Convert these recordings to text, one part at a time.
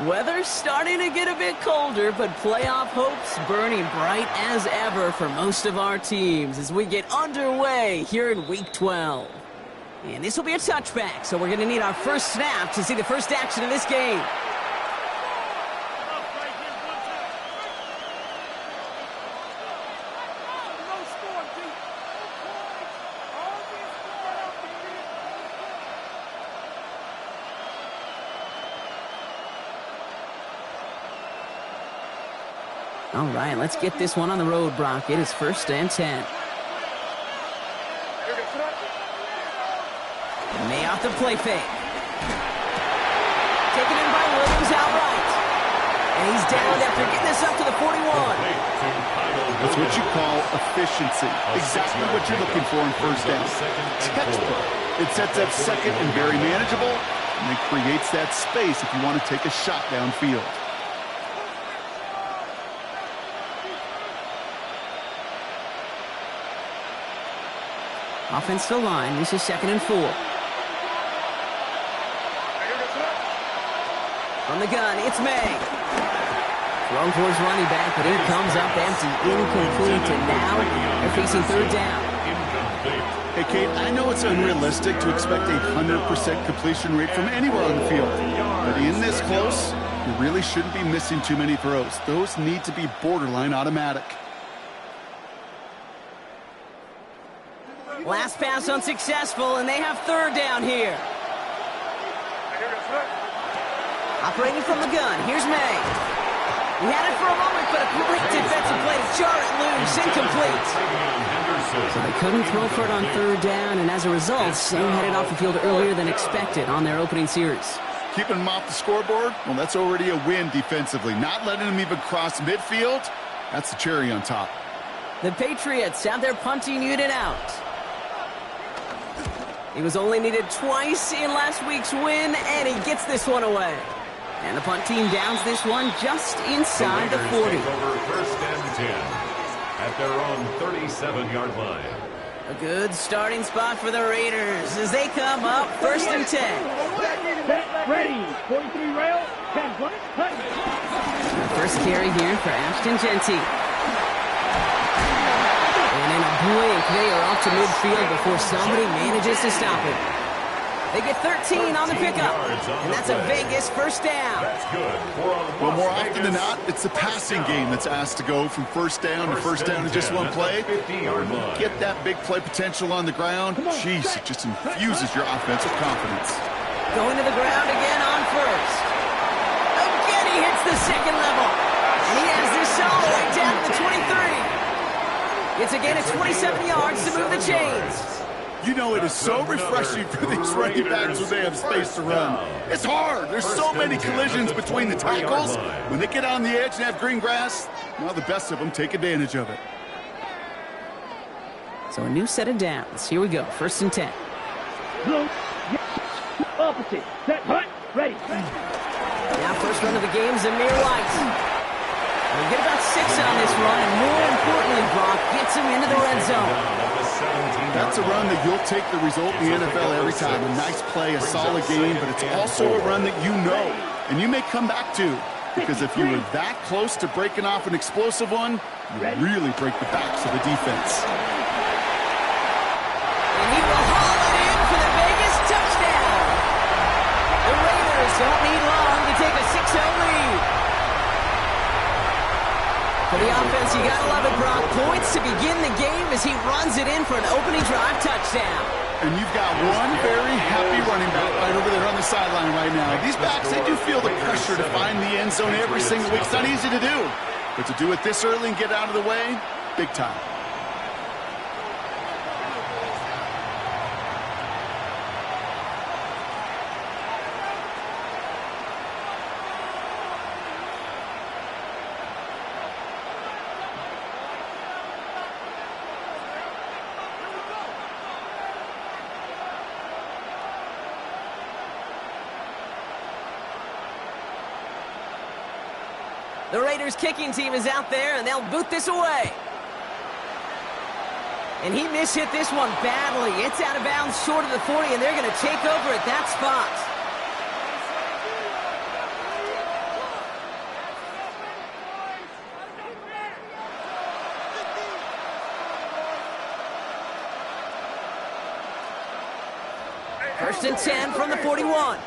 Weather's starting to get a bit colder, but playoff hopes burning bright as ever for most of our teams as we get underway here in Week 12. And this will be a touchback, so we're going to need our first snap to see the first action of this game. All right, let's get this one on the road, Brock. It is 1st and 10. May off the play fake. Taken in by Williams outright. And he's down after getting this up to the 41. That's what you call efficiency. Exactly what you're looking for in first down. Textbook. It sets up second and very manageable, and it creates that space if you want to take a shot downfield. Offensive line, this is 2nd and 4. From the gun, it's May. Thrown towards running back, but it comes up empty, incomplete, and now they're facing 3rd down. Hey, Kate, I know it's unrealistic to expect a 100% completion rate from anywhere on the field, but in this close, you really shouldn't be missing too many throws. Those need to be borderline automatic. Last pass unsuccessful, and they have 3rd down here. Operating from the gun, here's May. He had it for a moment, but a great defensive play to jar it loose, incomplete. So they couldn't throw for it on 3rd down, and as a result, they headed off the field earlier than expected on their opening series. Keeping them off the scoreboard, well, that's already a win defensively. Not letting them even cross midfield, that's the cherry on top. The Patriots have their punting unit out. He was only needed twice in last week's win, and he gets this one away. And the punt team downs this one just inside the 40. Over 1st and 10 at their own 37-yard line. A good starting spot for the Raiders as they come up 1st and 10. Ready, 43 rail, 10 foot, First carry here for Ashton Genty. And in a blink, they are off to midfield before somebody manages to stop it. They get 13 on the pickup, and that's a Vegas 1st down. Well, more often than not, it's the passing game that's asked to go from 1st down to 1st down in just one play. Get that big play potential on the ground. Jeez, it just infuses your offensive confidence. Going to the ground again on 1st. Again, he hits the 2nd level. And he has this all the way down to the 23. It's a gain of 27 yards to move the chains. You know, it is so refreshing for these running backs when they have space to run. It's hard. There's so many collisions between the tackles. When they get on the edge and have green grass, well, the best of them take advantage of it. So a new set of downs. Here we go. 1st and 10. opposite, set, hut, ready. Now first run of the game is Amir White. We'll get about 6 on this run, and more importantly, Brock gets him into the red zone. That's a run that you'll take the result in the NFL every time. A nice play, a solid game, but it's also a run that you know, and you may come back to. Because if you were that close to breaking off an explosive one, you really break the backs of the defense. And he will haul it in for the Vegas touchdown. The Raiders don't need long to take a 6-0 lead. For the offense, you gotta love it, Brock. Points to begin the game as he runs it in for an opening drive touchdown. And you've got one very happy running back right over there on the sideline right now. These backs, they do feel the pressure to find the end zone every single week. It's not easy to do. But to do it this early and get out of the way, big time. The Raiders kicking team is out there, and they'll boot this away. And he mishit this one badly. It's out of bounds short of the 40, and they're going to take over at that spot. First and 10 from the 41.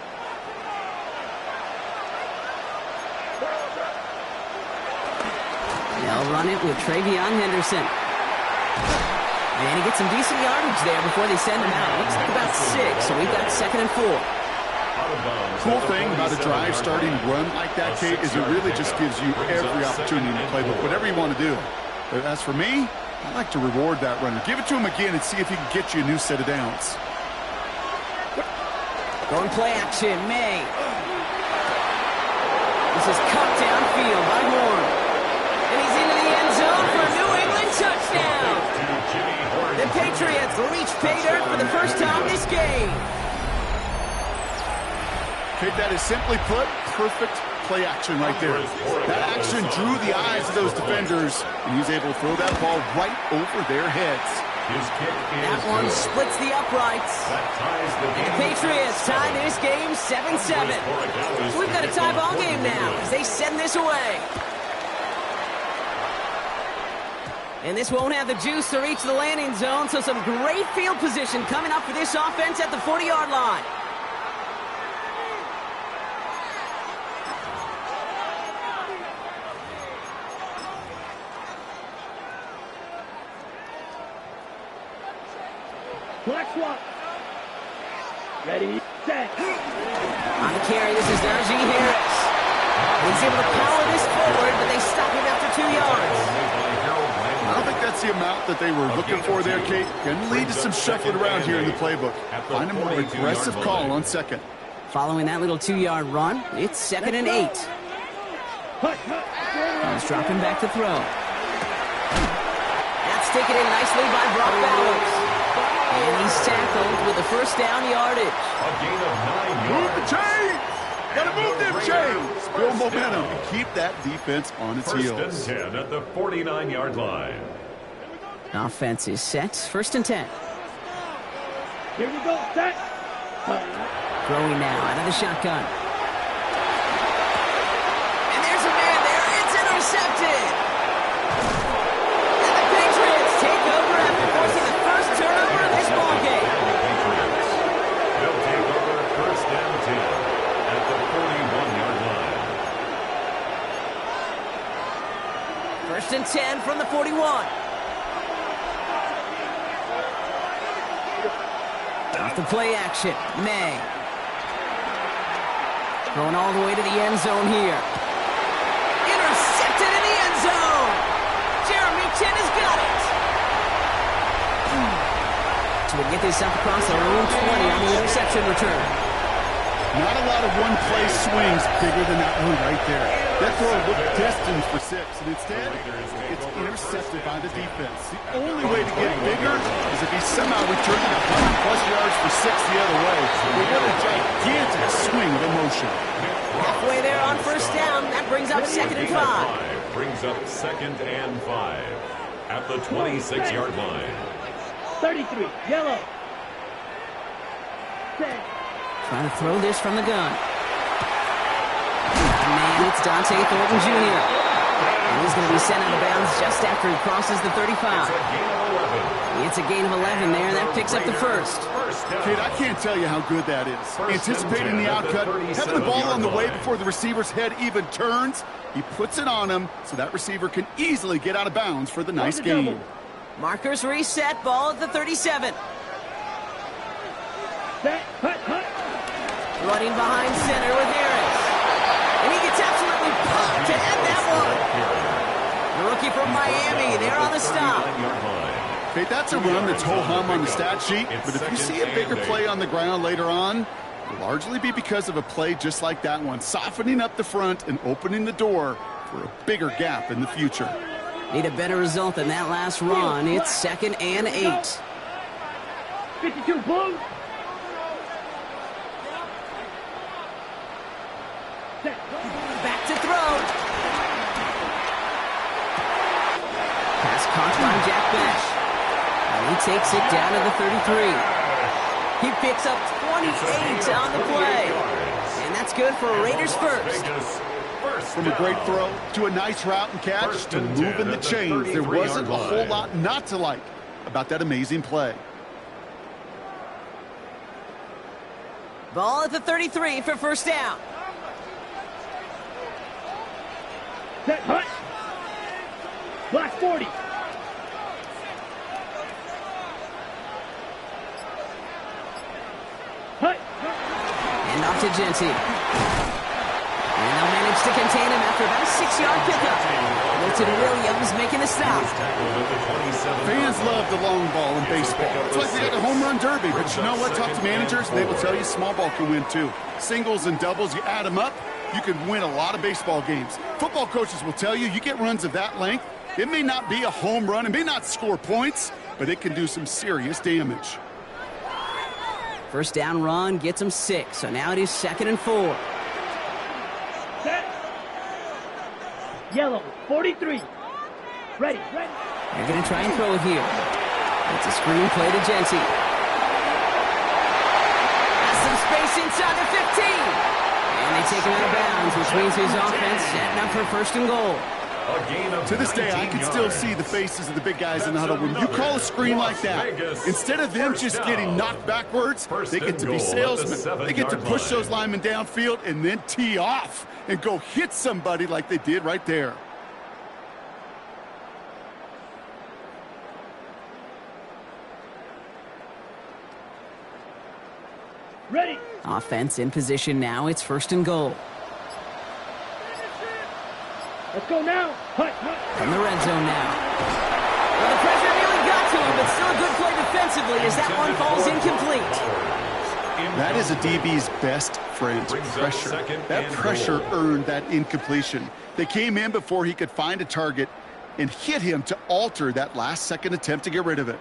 They'll run it with Travion Henderson. And he gets some decent yardage there before they send him out. Looks like about 6, so we've got 2nd and 4. Cool thing about a drive starting run like that, Kate, is it really just gives you every opportunity in the playbook, whatever you want to do. But as for me, I like to reward that runner. Give it to him again and see if he can get you a new set of downs. Going play action, May. This is cut downfield by Horn. And he's into the end zone for a New England touchdown. The Patriots reach pay dirt for the first time this game. Kate, that is simply put, perfect play action right there. That action drew the eyes of those defenders, and he was able to throw that ball right over their heads. That one splits the uprights. And the Patriots tie this game 7-7. So we've got a tie ball game now as they send this away. And this won't have the juice to reach the landing zone, so some great field position coming up for this offense at the 40-yard line. Flex one. Ready, set. On the carry, this is Najee Harris. He's able to power this forward, but they stop him after 2 yards. I don't think that's the amount that they were looking for there, Kate. Can lead to some shuffling around here in the playbook. Find a more aggressive call on 2nd. Following that little 2-yard run, it's 2nd and 8. He's dropping back to throw. That's taken in nicely by Brock Bowers. And he's tackled with the first down yardage. A gain of 9 Move yards. the chains! Gotta move them chains! Build momentum and keep that defense on its heels. First and 10 at the 49-yard line. Offense is set. First and 10. Here we go, set. Throwing now out of the shotgun. And there's a man there. It's intercepted. And the Patriots take over after forcing the first turnover of this ballgame. They'll take over first and 10 at the 41-yard line. First and 10 from the 41. Off the play action, May. Going all the way to the end zone here. Intercepted in the end zone. Jeremy Chin has got it. So we get this up across their own 20 on the interception return. Not a lot of one-play swings bigger than that one right there. That throw looked destined for 6, and instead, it's intercepted by the defense. The only way to get bigger is if he somehow returned it 100-plus yards for 6 the other way. But what a gigantic swing of emotion. Halfway there on first down, that brings up 2nd and 5. Brings up 2nd and 5 at the 26-yard line. 33, yellow. Set. Trying to throw this from the gun. Man, it's Dante Thornton Jr. And he's going to be sent out of bounds just after he crosses the 35. It's a gain of 11 there, and that picks up the first. Kid, I can't tell you how good that is. Anticipating the outcut, having the ball on the way before the receiver's head even turns, he puts it on him so that receiver can easily get out of bounds for the nice gain. Markers reset, ball at the 37. Set. Hut. Running behind center with Harris. And he gets absolutely pumped to end that one. The rookie from Miami, they're on the stop. Okay, that's a run that's ho-hum on the stat sheet, but if you see a bigger play on the ground later on, it'll largely be because of a play just like that one, softening up the front and opening the door for a bigger gap in the future. Need a better result than that last run. It's 2nd and 8. 52, blue. Back to throw. Pass caught by Jack Besh. And he takes it down to the 33. He picks up 28 on the play. And that's good for Raiders first. From a great throw to a nice route and catch to moving the chains, there wasn't a whole lot not to like about that amazing play. Ball at the 33 for first down. Set, hut. Black 40. Hut. And off to Genty. And they'll manage to contain him after about a 6-yard pickup. Milton Williams making the stop. Fans love the long ball in baseball. It's like they got a home run derby. But you know what? Talk to managers, they will tell you small ball can win too. Singles and doubles, you add them up, you can win a lot of baseball games. Football coaches will tell you get runs of that length. It may not be a home run, it may not score points, but it can do some serious damage. First down run gets him 6, so now it is 2nd and 4. Set. Yellow 43. Ready. They're going to try and throw it here. It's a screen play to Genty. Has some space inside the 15. And they take him out of bounds, which means his offense setting up for 1st and goal. To this day, I can still see the faces of the big guys in the huddle. When you call a screen like that, instead of them just getting knocked backwards, they get to be salesmen. They get to push those linemen downfield and then tee off and go hit somebody like they did right there. Ready. Offense in position now. It's 1st and goal. Let's go now. Hut. From the red zone now. Well, the pressure nearly got to him, but still a good play defensively as that one falls incomplete. That is a DB's best friend, pressure. That pressure earned that incompletion. They came in before he could find a target and hit him to alter that last-second attempt to get rid of it.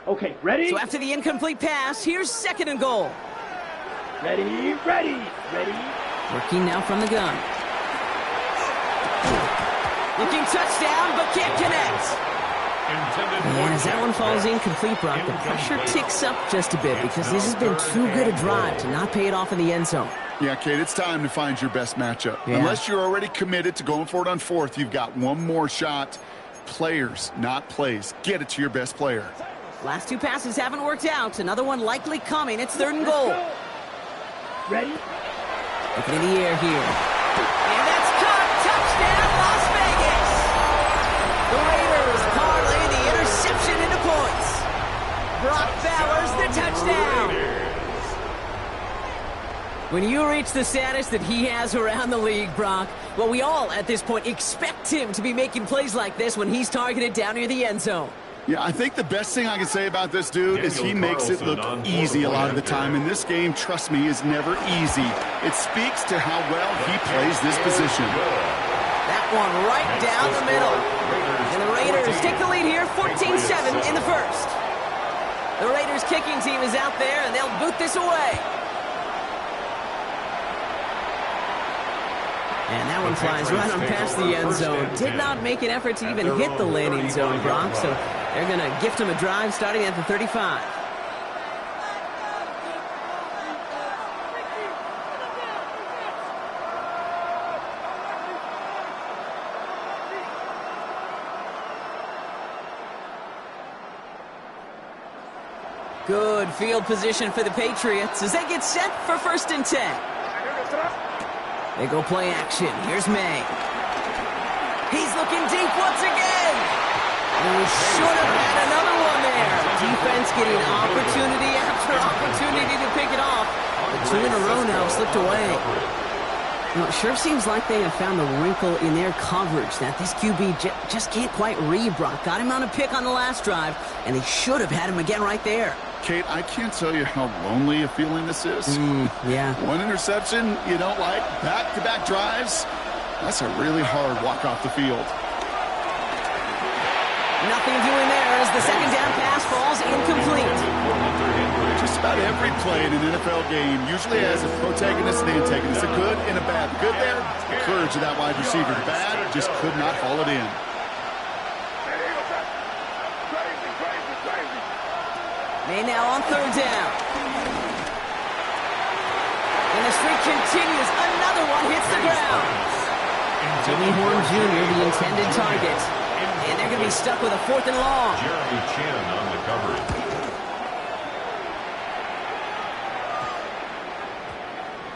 Okay, ready? So after the incomplete pass, here's 2nd and goal. Ready. Working now from the gun. Looking touchdown, but can't connect. And as that one falls incomplete, Brock, the pressure ticks up just a bit because this has been too good a drive to not pay it off in the end zone. Yeah, Kate, it's time to find your best matchup. Yeah. Unless you're already committed to going for it on 4th, you've got one more shot. Players, not plays. Get it to your best player. Last 2 passes haven't worked out. Another one likely coming. It's 3rd and goal. Ready? Looking in the air here. And that's caught. Touchdown, Las Vegas. The Raiders parlay the interception into points. Brock Bowers the touchdown. When you reach the status that he has around the league, Brock, well, we all at this point expect him to be making plays like this when he's targeted down near the end zone. Yeah, I think the best thing I can say about this dude is he makes it look easy a lot of the time. And this game, trust me, is never easy. It speaks to how well he plays this position. That one right down the middle. And the Raiders take the lead here, 14-7 in the 1st. The Raiders kicking team is out there, and they'll boot this away. And that one flies right on past the end zone. Did not make an effort to even hit the landing zone, Brock. So they're going to gift him a drive starting at the 35. Good field position for the Patriots as they get set for 1st and 10. They go play action. Here's May. He's looking deep once again. And we should have had another one there. Defense getting opportunity after opportunity to pick it off. But 2 in a row now slipped away. You know, it sure seems like they have found the wrinkle in their coverage that this QB just can't quite read, Brock. Got him on a pick on the last drive, and they should have had him again right there. Kate, I can't tell you how lonely a feeling this is. Yeah. One interception you don't like, back-to-back drives, that's a really hard walk off the field. Nothing doing there as the 2nd down pass falls incomplete. Just about every play in an NFL game usually has a protagonist and antagonist, a good and a bad. The good there, the courage of that wide receiver. The bad, just could not haul it in. May now on 3rd down. And the streak continues. Another one hits the ground. Jimmy Horn Jr., the intended target. And they're going to be he's stuck with a 4th and long. Jeremy Chin on the coverage.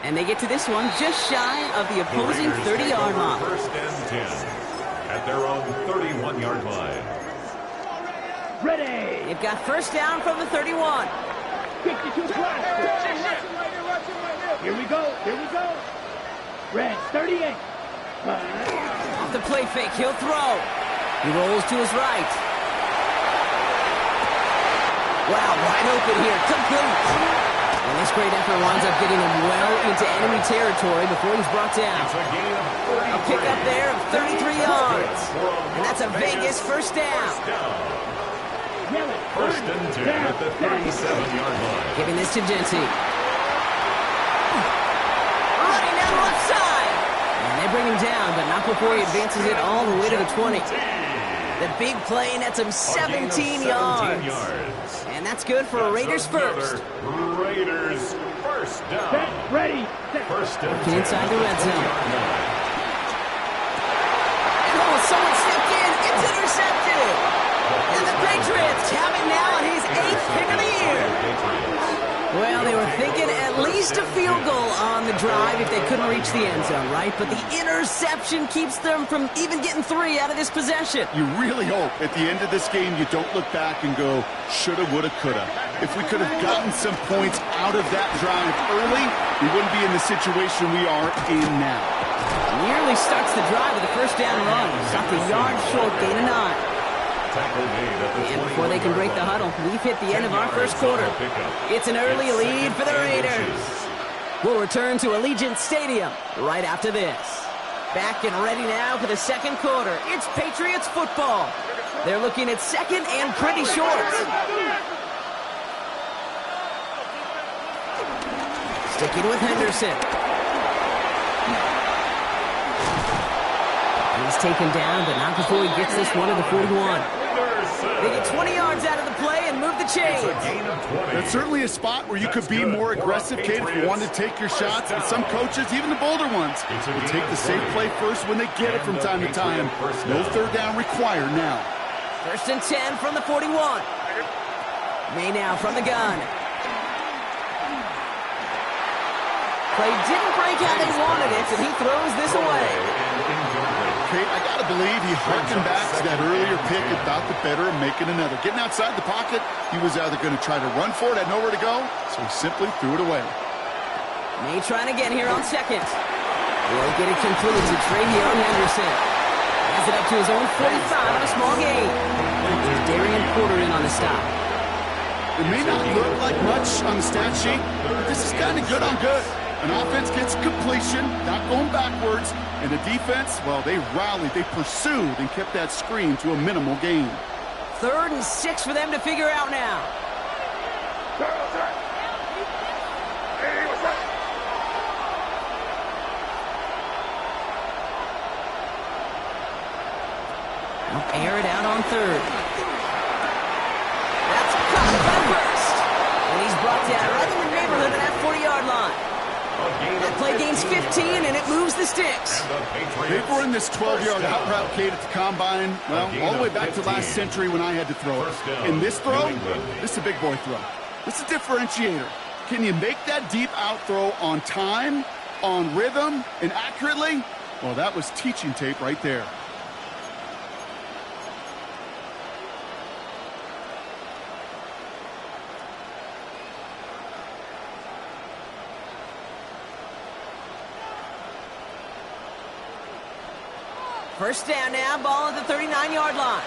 And they get to this one just shy of the opposing 30-yard line. First and 10 at their own 31-yard line. Ready. They've got first down from the 31. 52 plus. Here we go. Here we go. Red 38. Off the play fake, he'll throw. He rolls to his right. Wow, wide open here, complete. And this great effort winds up getting him well into enemy territory before he's brought down. It's a gain of A pickup there of 33 yards. And that's a Vegas first down. First and 10 at the 37-yard line. Giving this to Genty. Running down the left side. And they bring him down, but not before he advances it all the way to the 20. The big play nets him 17 yards. And that's good for a Raiders first. Raiders first down. Ready. First and 10 inside the red zone. Oh, someone stepped in. It's intercepted. And the Patriots have it now on his 8th pick of the year. Well, they were thinking at least a field goal on the drive if they couldn't reach the end zone, right? But the interception keeps them from even getting 3 out of this possession. You really hope at the end of this game you don't look back and go, shoulda, woulda, coulda. If we could have gotten some points out of that drive early, we wouldn't be in the situation we are in now. Nearly starts the drive with a first down run. Stopped a yard short, gain of 9. And before they can break the huddle, we've hit the end of our first quarter. It's an early lead for the Raiders. We'll return to Allegiant Stadium right after this. Back and ready now for the second quarter. It's Patriots football. They're looking at second and pretty short. Sticking with Henderson. He's taken down, but not before he gets this one to the 41. They get 20 yards out of the play and move the chains. That's certainly a spot where you could be more aggressive, Kate, if you wanted to take your shots. And some coaches, even the bolder ones, will take the safe play first when they get it from time to time. No third down required now. First and 10 from the 41. May now from the gun. Play didn't break how they wanted it, and he throws this away. Kate, I got to believe he harkened back to that earlier pick and thought the better of making another. Getting outside the pocket, he was either going to try to run for it, had nowhere to go, so he simply threw it away. May trying again here on second. He'll get it complete to Travion Henderson. Has it up to his own 45 on a small gain. There's Darian Porter in on the stop. It may not look like much on the stat sheet, but this is kind of good on good. An offense gets completion, not going backwards, and the defense, well, they rallied, they pursued, and kept that screen to a minimal gain. 3rd and 6 for them to figure out now. They'll air it out on 3rd. That's caught by first. And he's brought down right in the neighborhood of that 40-yard line. That play gains 15, and it moves the sticks. They were in this 12-yard out route, Kate, at the combine, well, all the way back to last century when I had to throw it. In this throw, this is a big boy throw. This is a differentiator. Can you make that deep out throw on time, on rhythm, and accurately? Well, that was teaching tape right there. First down now, ball at the 39-yard line.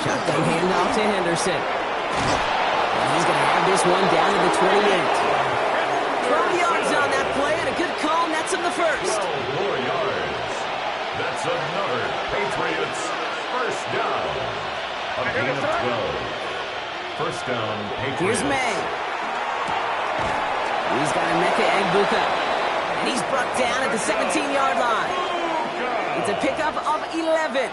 Shotgun handoff to Henderson. And he's going to have this one down to the 28. 12 yards on that play, and a good call nets him the first. 12 more yards. That's another Patriots first down. A gain of 12. First down, Patriots. Here's May. He's got Emeka Egbuka. And he's brought down at the 17-yard line. It's a pickup of 11.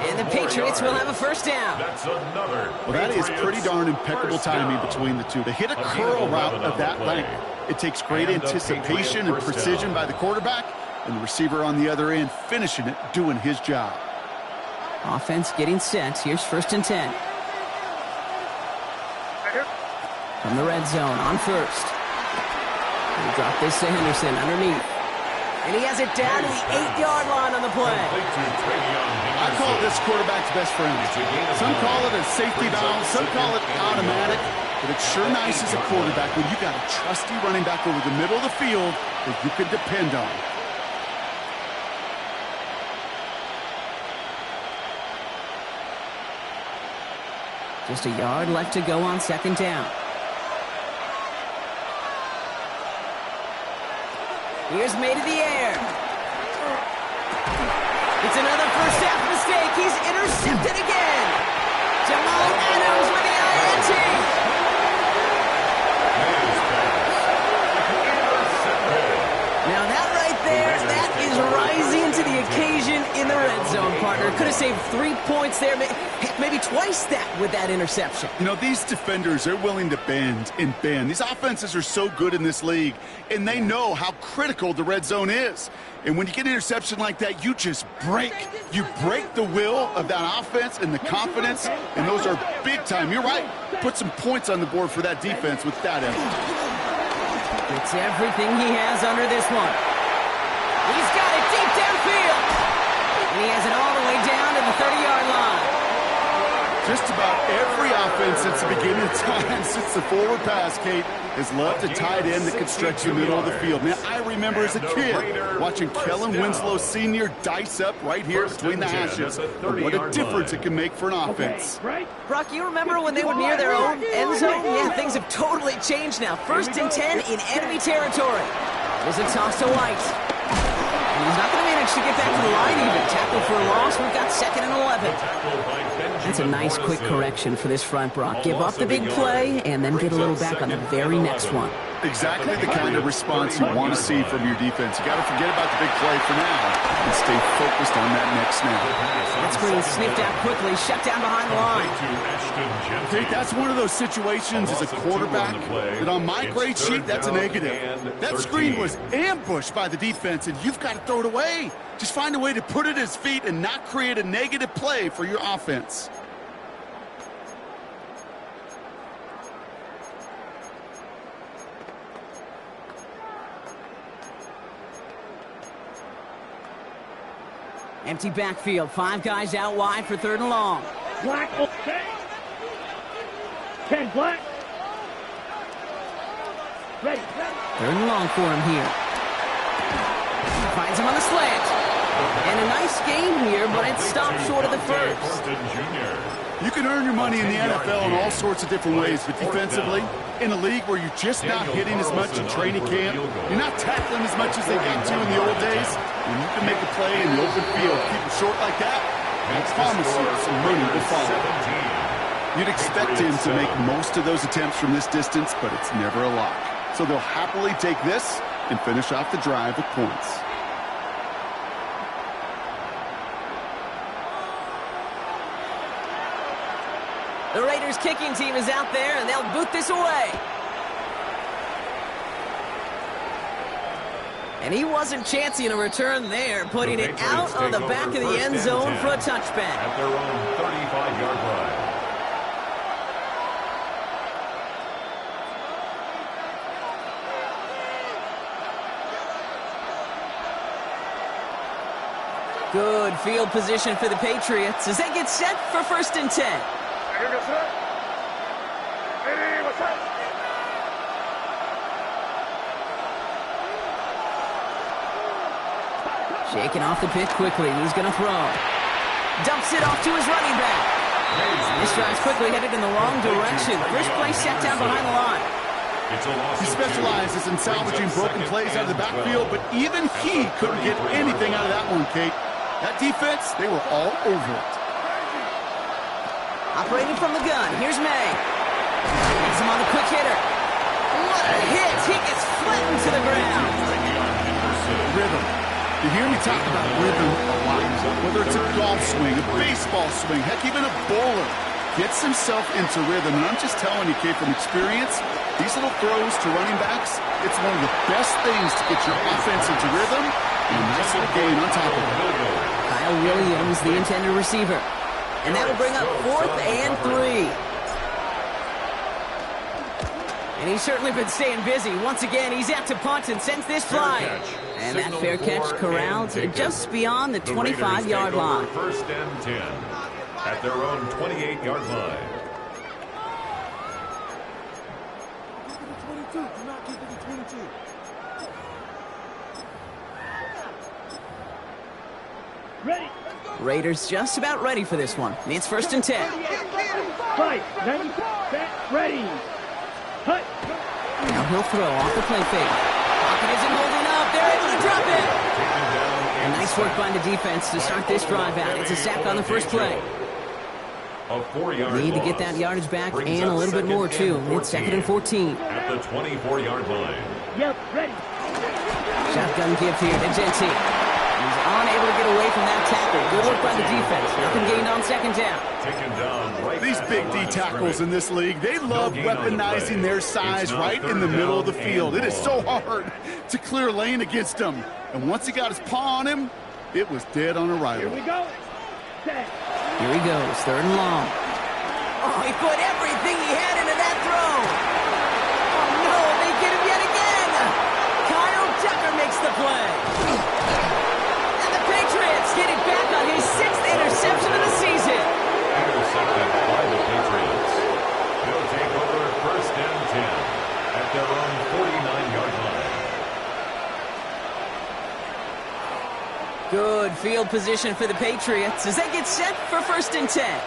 And the Patriots will have a first down. That's another. Well, that is pretty darn impeccable timing between the two. To hit a curl route of that length, it takes great anticipation and precision by the quarterback, and the receiver on the other end finishing it, doing his job. Offense getting set. Here's 1st and 10. From the red zone on 1st. He dropped this to Henderson underneath. And he has it down to the 8-yard line on the play. I call this quarterback's best friend. Some call it a safety valve, some call it automatic, but it's sure nice as a quarterback when you got a trusty running back over the middle of the field that you can depend on. Just a yard left to go on 2nd down. Here's made in the air. It's another first half mistake. He's intercepted again. Jamal Adams with the INT. Now that right there, that is rising to the occasion in the red zone, partner. Could have saved 3 points there, maybe twice that with that interception. You know, these defenders, they're willing to bend and bend. These offenses are so good in this league, and they know how critical the red zone is. And when you get an interception like that, you just break. You break the will of that offense and the confidence, and those are big time. You're right. Put some points on the board for that defense with that effort. It's everything he has under this one. He's got it deep downfield. And he has it all the way down to the 30-yard line. Just about every offense since the beginning of time, since the forward pass, Kate, has loved a tight end that can stretch the middle of the field. Man, I remember as a kid watching Kellen Winslow Sr. dice up right here between the hashes. And what a difference it can make for an offense. Brock, you remember when they were near their own end zone? Yeah, things have totally changed now. 1st and 10 in enemy territory. There's a toss to White. And he's not going to manage to get back to the line even. Tackle for a loss. We've got 2nd and 11. That's a nice quick correction for this front, Brock. Give up the big play and then get a little back on the very next one. Exactly the kind of response you want to see from your defense. You got to forget about the big play for now and stay focused on that next snap. That screen sniffed out quickly, shut down behind the line. I think that's one of those situations as a quarterback that on my grade sheet, that's a negative. That screen was ambushed by the defense, and you've got to throw it away. Just find a way to put it at his feet and not create a negative play for your offense. Empty backfield. 5 guys out wide for 3rd and long. Black, okay. 10 black. Ready. 3rd and long for him here. Finds him on the slant. And a nice game here, but it stopped short of the 1st. You can earn your money in the NFL in all sorts of different ways, but defensively, in a league where you're just not hitting as much in training camp, you're not tackling as much as they got to in the old days, and you can make a play in the open field, keep it short like that, and I promise you some money will follow. You'd expect him to make most of those attempts from this distance, but it's never a lock. So they'll happily take this and finish off the drive with points. The Raiders kicking team is out there, and they'll boot this away. And he wasn't chancing a return there, putting it out on the back of the end zone for a touchback. At their own 35-yard line. Good field position for the Patriots as they get set for 1st and 10. Shaking off the pick quickly. He's going to throw. Dumps it off to his running back. This drive's quickly headed in the wrong direction. First play set down behind the line. He specializes in salvaging broken plays out of the backfield, but even he couldn't get anything out of that one, Kate. That defense, they were all over it. Operating from the gun, here's May. Gets him on the quick hitter. What a hit! He gets flattened to the ground. Rhythm. You hear me talk about rhythm a lot. Whether it's a golf swing, a baseball swing, heck, even a bowler gets himself into rhythm. And I'm just telling you, Kate, from experience, these little throws to running backs, it's one of the best things to get your offense into rhythm And a nice little gain on top of it. Kyle Williams, the intended receiver. And that will bring up 4th and 3. And he's certainly been staying busy. Once again, he's out to punt and sends this flying. And that fair catch corralled just beyond the 25-yard line. 1st and 10 at their own 28-yard line. Ready. Raiders just about ready for this one. It's 1st and 10. Fight. Ready. Hut. Now he'll throw off the play fake. Pocket isn't holding up. They're able to drop it. And nice work by the defense to start this drive out. It's a sack on the first play. Need to get that yardage back and a little bit more, too. It's 2nd and 14. At the 24-yard line. Yep, ready. Shotgun give here to Genty. He's unable to get away from that tackle. Good work by the defense. Nothing gained on 2nd down. Taken down right. These big D tackles in this league, they love weaponizing their size right in the middle of the field. It is so hard to clear lane against them. And once he got his paw on him, it was dead on arrival. Here we go. Set. Here he goes, 3rd and long. Oh, he put everything he had into that throw. Oh, no, they get him yet again. Kyle Tucker makes the play. And the Patriots get it back on his 6th interception of the season. Intercepted by the Patriots. They'll take over 1st and 10 at their own 49-yard line. Good field position for the Patriots as they get set for 1st and 10.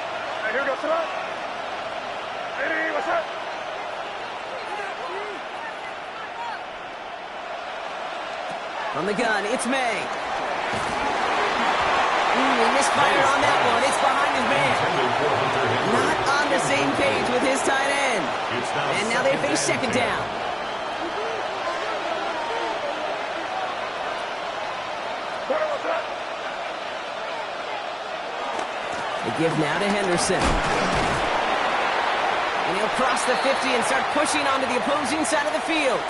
Here goes the run. Ready, what's up? From the gun, it's May. He misfired on that one. It's behind his man. Not on the same page with his tight end. And now they face 2nd down. They give now to Henderson. And he'll cross the 50 and start pushing onto the opposing side of the field.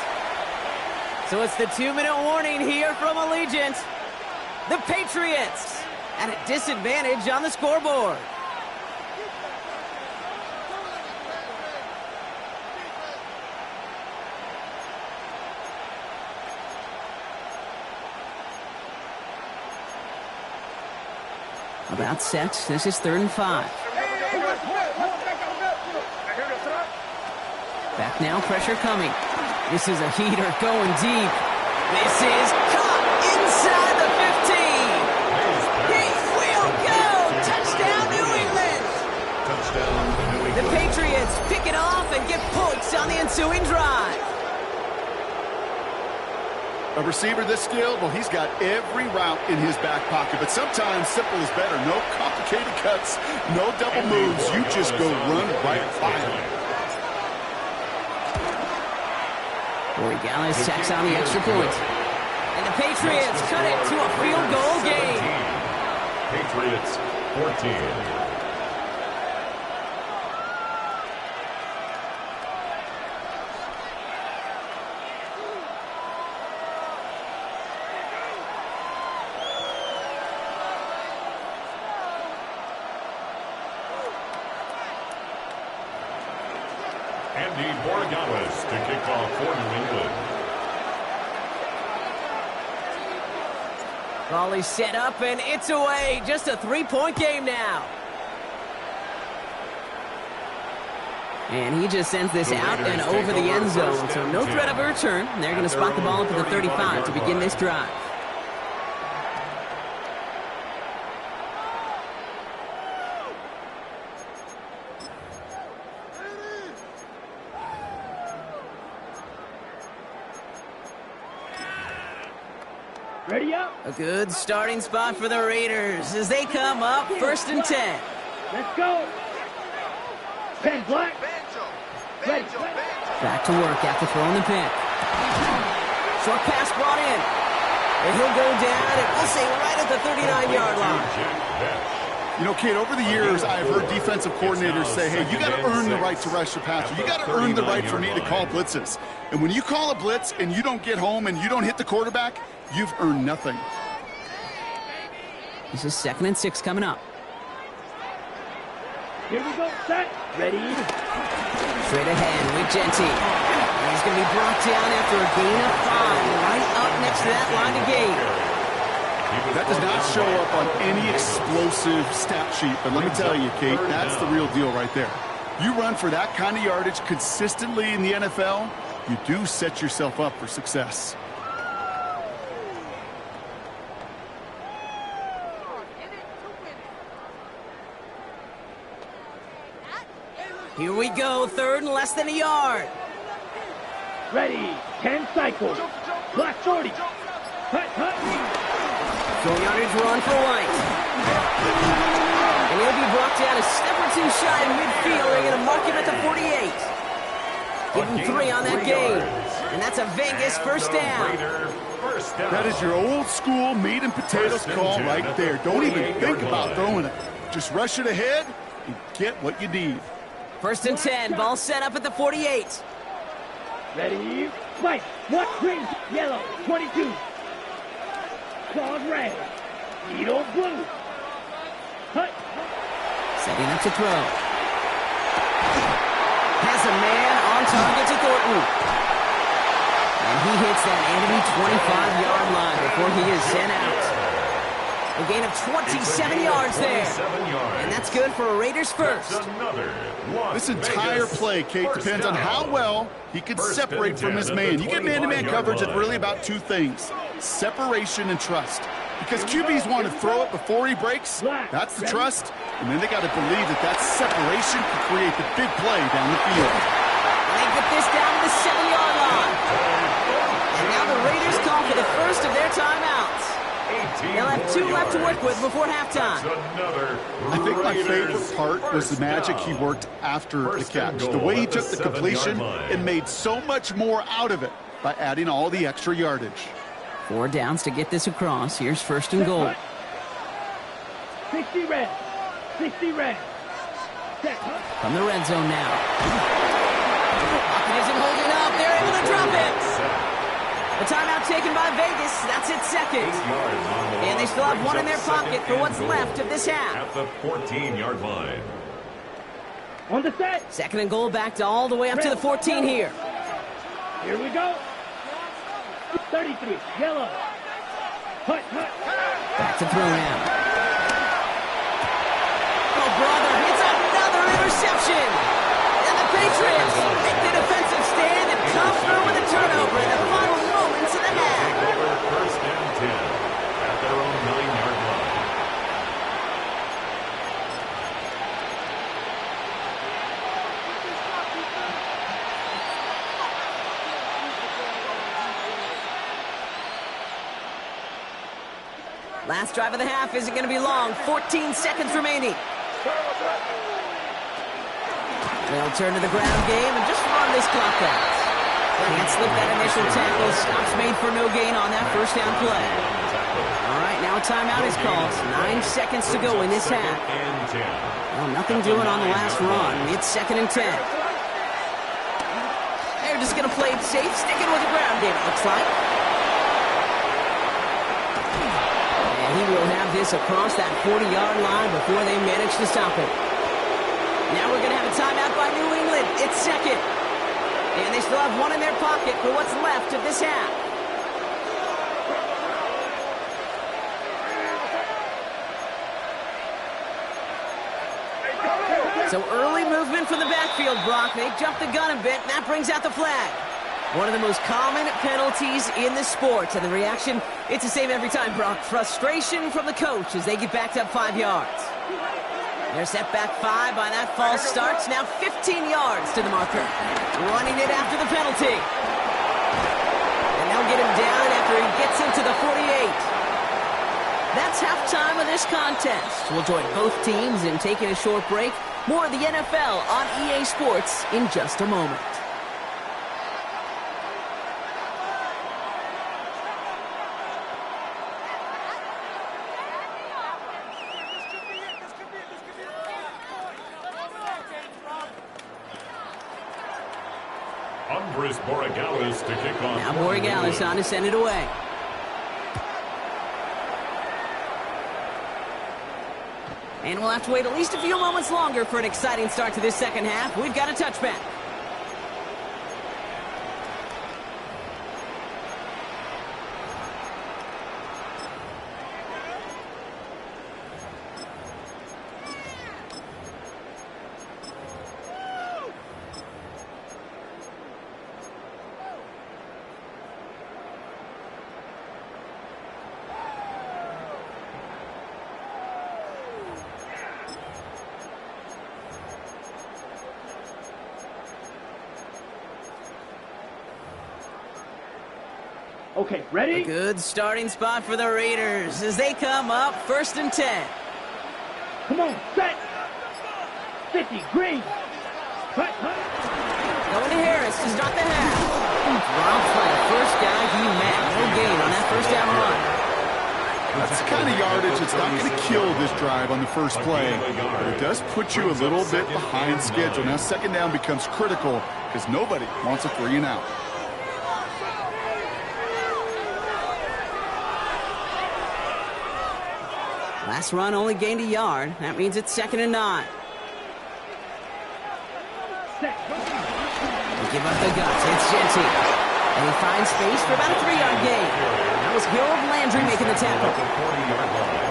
So it's the 2-minute warning here from Allegiant. The Patriots at a disadvantage on the scoreboard. About set. This is 3rd and 5. Back now, pressure coming. This is a heater going deep. This is caught inside the 15. He will go. Touchdown, New England. Touchdown, New England. The Patriots pick it off and get points on the ensuing drive. A receiver this skilled, well, he's got every route in his back pocket, but sometimes simple is better. No complicated cuts, no double moves. You just go run right by him. Corey Gallis sacks on the extra point. And the Patriots cut it to a field goal game. Patriots 14. Andy Borregales to kick off for New England. Volley set up and it's away. Just a 3-point game now. And he just sends this out and over the end zone. So no threat of a return. They're going to spot the ball up at the 35 to begin this drive. Ready up. A good starting spot for the Raiders as they come up 1st and 10. Let's go. Pen black. Ready. Back to work after throwing the pick. Short pass brought in. And he'll go down and we'll say right at the 39-yard line. You know, Kate, over the years, I've heard defensive coordinators say, hey, you got to earn the right to rush your passer. You got to earn the right for me to call blitzes. And when you call a blitz and you don't get home and you don't hit the quarterback, you've earned nothing. This is 2nd and 6 coming up. Here we go, set, ready. Straight ahead with Genty. And he's going to be brought down after a gain of 5, right up next to that line of gain. That does not show up on any explosive stat sheet, but let me tell you, Kate, that's the real deal right there. You run for that kind of yardage consistently in the NFL, you do set yourself up for success. Here we go, 3rd and less than a yard. Ready, 10 cycles. Black 40. Hut, hut. Short yardage run for White. And he'll be brought down a step or 2 shy of midfield. They're going to mark him at the 48. Give him 3 on that gain. And that's a Vegas first down. That is your old school meat and potatoes call right there. Don't even think about throwing it. Just rush it ahead and get what you need. 1st and 10, ball set up at the 48. Ready, fight. What green, yellow, 22. Claws red, needle blue. Hut. Setting up to throw. Has a man on target to Thornton. And he hits that enemy 25-yard line before he is sent out. A gain of 27 yards there. And that's good for a Raiders first. This entire play, Kate, depends on how well he can separate from his man. You get man-to-man coverage, it's really about 2 things: separation and trust. Because QBs want to throw it before he breaks. That's the trust. And then they got to believe that that separation can create the big play down the field. And they get this down to the 7-yard line. And now the Raiders call for the first of their timeouts. They'll have 2 left to work with before halftime. I think my favorite part was the magic he worked after the catch. The way he took the completion and made so much more out of it by adding all the extra yardage. 4 downs to get this across. Here's 1st and goal. 60 red. 60 red. Set. From the red zone now. Pocket isn't holding up. They're able to drop it. A timeout taken by Vegas. That's its 2nd. And they still have 1 in their pocket for what's left of this half. At the 14-yard line. On the set. 2nd and goal, backed all the way up to the 14 here. Here we go. 33, yellow. Hut, hut. Back to throw now. Oh, brother, it's another interception. And the Patriots make the defensive stand and come through with a turnover in the final moments of the half. 1st and 10 at their own 9-yard line. Last drive of the half isn't going to be long. 14 seconds remaining. They'll turn to the ground game and just run this clock out. Can't slip that initial tackle. Stops made for no gain on that first down play. All right, now a timeout is called. 9 seconds to go in this half. Well, nothing doing on the last run. It's 2nd and 10. They're just going to play it safe, sticking with the ground game, it looks like. And he will have this across that 40-yard line before they manage to stop it. Now we're going to have a timeout by New England. It's 2nd. And they still have 1 in their pocket for what's left of this half. So early movement from the backfield, Brock. They jumped the gun a bit, and that brings out the flag. One of the most common penalties in the sport. And the reaction, it's the same every time, Brock. Frustration from the coach as they get backed up 5 yards. They're set back 5 by that false start. Now 15 yards to the marker. Running it after the penalty. And they'll get him down after he gets into the 48. That's halftime of this contest. We'll join both teams in taking a short break. More of the NFL on EA Sports in just a moment. To kick off. Now Borregales on to send it away. And we'll have to wait at least a few moments longer for an exciting start to this second half. We've got a touchback. Okay, ready? A good starting spot for the Raiders as they come up 1st and 10. Come on, set. 50, green. Cut. Going to Harris to start the half. Rob play, first guy he met. No gain on that first down run. That's the kind of yardage that's not going to kill this drive on the first play, but it does put you a little bit behind schedule. Now second down becomes critical because nobody wants a 3 and out. Last run only gained a yard. That means it's 2nd and 9. They give up the guts. It's Genty. And he finds space for about a 3-yard gain. That was Harold Landry making the tackle.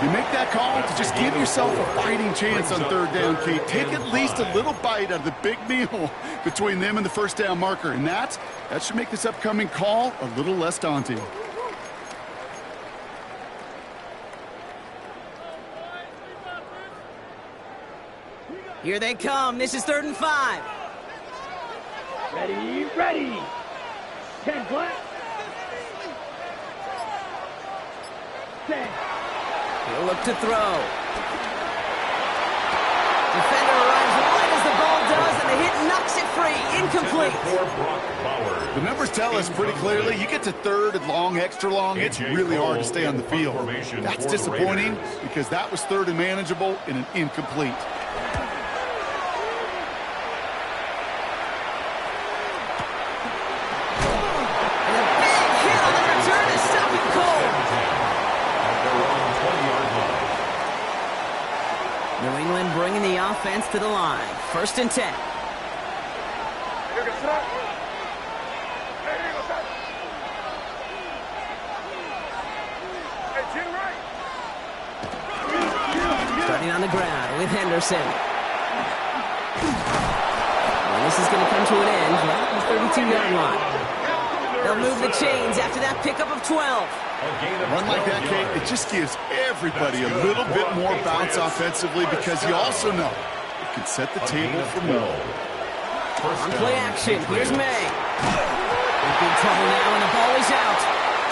You make that call to just give yourself a fighting chance on 3rd down, Kate. Take at least a little bite out of the big meal between them and the first down marker. And that should make this upcoming call a little less daunting. Here they come. This is 3rd and 5. Ready. 10 flat. 10. He'll look to throw. Defender arrives wide as the ball does, and the hit knocks it free. Incomplete. The numbers tell us pretty clearly, you get to 3rd and long, extra long, it's really hard to stay on the field. That's disappointing because that was 3rd and manageable and an incomplete. New England bringing the offense to the line. 1st and 10. Starting on the ground with Henderson. And this is going to come to an end at the 32-yard line. They'll move the chains after that pickup of 12. A run like that, Kate, it just gives everybody a little bit more bounce offensively because you also know it can set the table for more. On play action, here's May. In big trouble now, and the ball is out.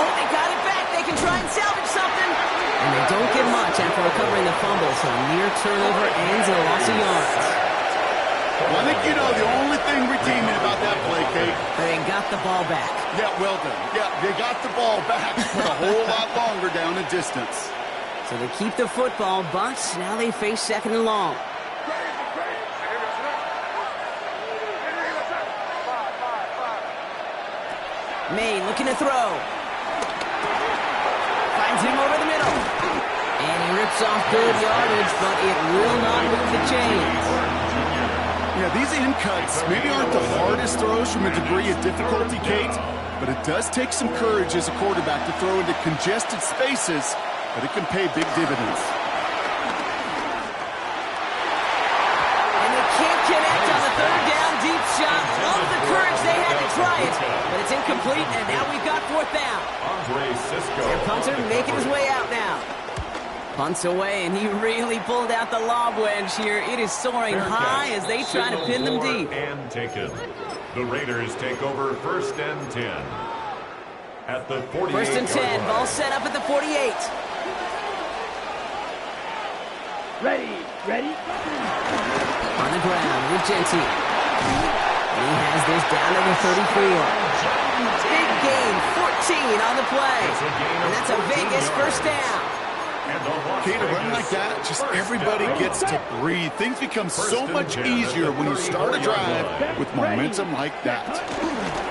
Oh, they got it back. They can try and salvage something. And they don't get much after recovering the fumble, so a near turnover ends in a loss of yards. Well, I think you know the only thing redeeming about that play, Kate. They got the ball back. Yeah, well done. Yeah, they got the ball back, but a whole lot longer down in distance. So they keep the football, but now they face 2nd and long. May looking to throw. Finds him over the middle. And he rips off good yardage, but it will not move the chains. Yeah, these in cuts maybe aren't the hardest throws from a degree of difficulty, Kate, but it does take some courage as a quarterback to throw into congested spaces, but it can pay big dividends. And they can't connect on the 3rd down deep shot. Love the courage they had to try it, but it's incomplete, and now we've got 4th down. Their punter making his way out now. Punts away, and he really pulled out the lob wedge here. It is soaring high as they try to pin them deep. And taken. The Raiders take over 1st and 10. At the 48. 1st and 10. Ball set up at the 48. Ready. On the ground with Genty. He has this down to the 34. Big gain, 14 on the play. And that's a Vegas first down. Kate, a run like that, just everybody gets to breathe. Things become so much easier when you start a drive with momentum like that.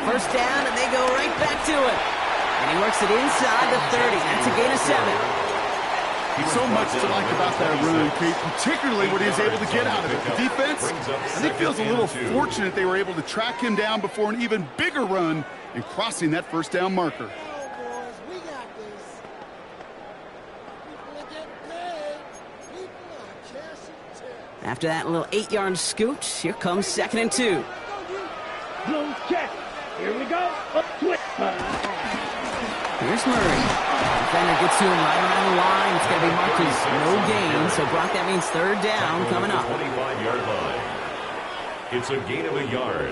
First down, and they go right back to it. And he works it inside the 30. That's a gain of 7. So much to like about that run, Kate, particularly what he was able to get out of it. The defense, I think, feels a little fortunate they were able to track him down before an even bigger run and crossing that first down marker. After that little 8-yard scoot, here comes 2nd and 2. Bloom check. Here we go. Up to it. Here's Murray. Defender gets to him right around the line. It's going to be marked as no gain. So, Brock, that means 3rd down coming up. 25-yard line. It's a gain of a yard.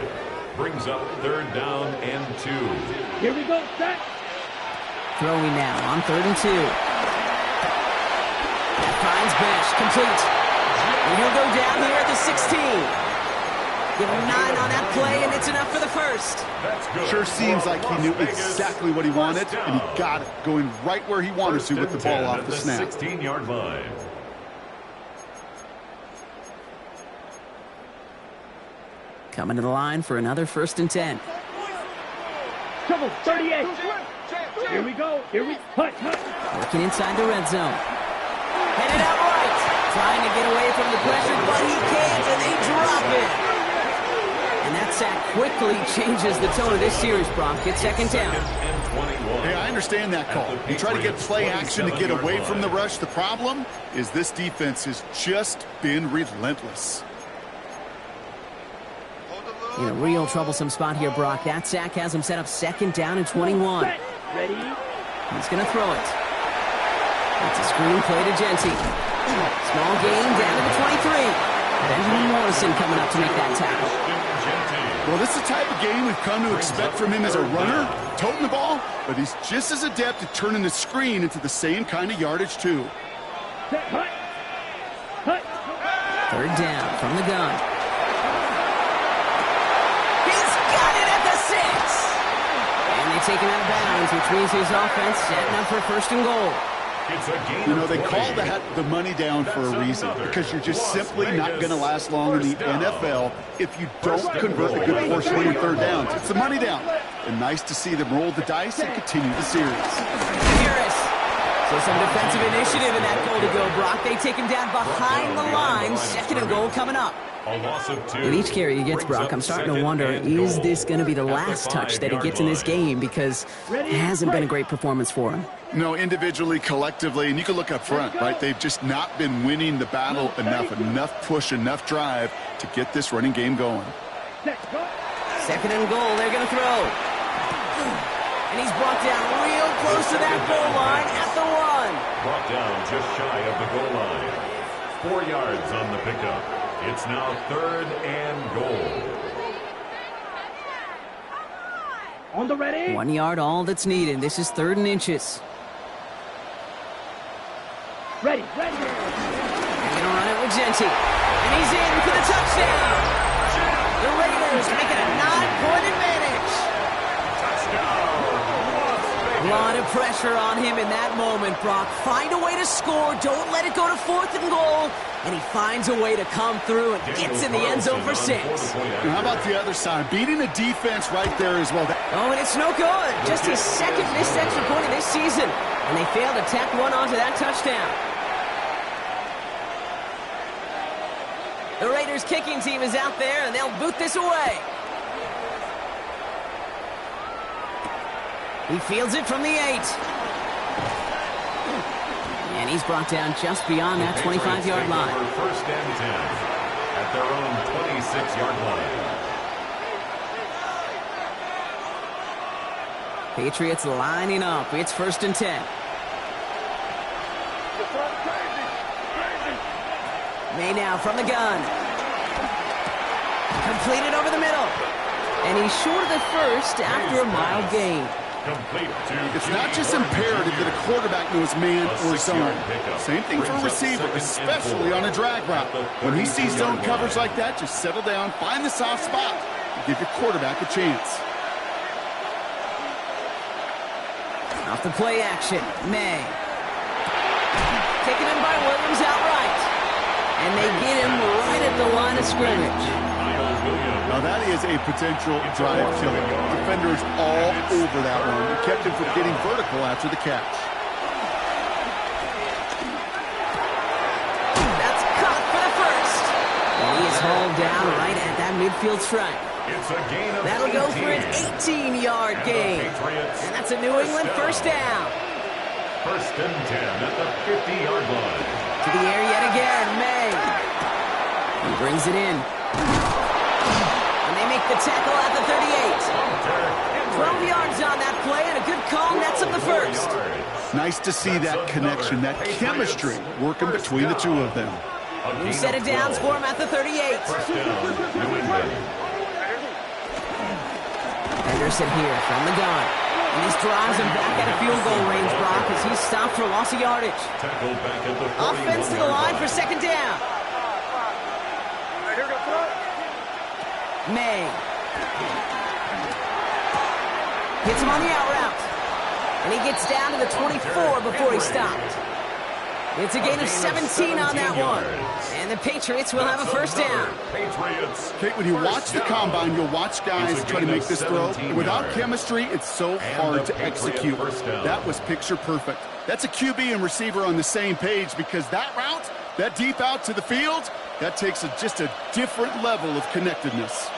Brings up 3rd down and 2. Here we go. Set. Throwing now on 3rd and 2. That finds Besh. Complete. And he'll go down here at the 16. Give him 9 on that play, and it's enough for the first. Sure seems like he knew exactly what he wanted, and he got it, going right where he wanted to with the ball off the snap. 16-yard line. Coming to the line for another 1st and 10. Trouble 38. Here we go. Here we hut. Working inside the red zone. Headed out right. Trying to get away from the pressure, but he can't, and they drop it. And that sack quickly changes the tone of this series, Brock. It's 2nd down. Hey, I understand that call. You try to get play action to get away from the rush. The problem is this defense has just been relentless. In a real troublesome spot here, Brock. That sack has him set up 2nd down and 21. Ready? He's going to throw it. It's a screen play to Genty. Small gain down to the 23. Benjamin Morrison coming up to make that tackle. Well, this is the type of game we've come to expect from him as a runner, toting the ball, but he's just as adept at turning the screen into the same kind of yardage, too. Hut. 3rd down from the gun. He's got it at the 6. And they take him out of bounds, which means his offense setting up for 1st and goal. You know, they call that the money down for a reason, because you're just simply not going to last long in the NFL if you don't convert a good portion of your 3rd downs. It's the money down. And nice to see them roll the dice and continue the series. Harris. So some defensive initiative in that goal to go, Brock. They take him down behind the line. 2nd and goal coming up. A loss of 2. With each carry he gets, Brock, I'm starting to wonder, is this going to be the last touch that he gets in this game? Because it hasn't been a great performance for him. No, individually, collectively, and you can look up front, right? They've just not been winning the battle enough push, enough drive to get this running game going. 2nd and goal, they're going to throw. And he's brought down real close to that goal line at the 1. Brought down just shy of the goal line. 4 yards on the pickup. It's now 3rd and goal. On the ready. 1 yard, all that's needed. This is 3rd and inches. Ready. They're going to run it with Genty. And he's in for the touchdown. The Raiders making a 9-point advantage. A lot of pressure on him in that moment, Brock. Find a way to score. Don't let it go to 4th and goal. And he finds a way to come through and gets in the end zone for 6. And how about the other side? Beating the defense right there as well. Oh, and it's no good. Just his 2nd missed extra point of this season. And they failed to tack one onto that touchdown. The Raiders kicking team is out there, and they'll boot this away. He fields it from the 8. And he's brought down just beyond that 25-yard line. 1st and 10 at their own 26-yard line. Patriots lining up. It's 1st and 10. May now from the gun. Completed over the middle. And he's short of the first after a mild gain. It's not just imperative that a quarterback knows man or zone. Same thing for a receiver, especially on a drag route. When he sees zone coverage like that, just settle down, find the soft spot, and give your quarterback a chance. Off the play action, May. Taken in by Williams outright. And they get him right at the line of scrimmage. Now that is a potential drive killer. Defenders all over that one. Kept him from getting vertical after the catch. inside midfield stripe. It's a gain of That'll 18. go for an 18-yard gain. And that's a New England first down. First and 10 at the 50-yard line. To the air yet again, May. He brings it in. And they make the tackle at the 38. 12 yards on that play, and a good call nets up the first. Nice to see that connection, that chemistry working between the two of them. New set of downs for him at the 38. First down, New England. Henderson here from the gun. And this drives him back at a field goal range, Brock, as he's stopped for loss of yardage. Tackled back at the Offense to the line for second down. May. Hits him on the out route. And he gets down to the 24 before he stopped. It's a gain of 17 on that one. And the Patriots will have a first down. Patriots. Kate, when you watch the combine, you'll watch guys try to make this throw. Without chemistry, it's so hard to execute. That was picture perfect. That's a QB and receiver on the same page, because that route, that deep out to the field, that takes just a different level of connectedness.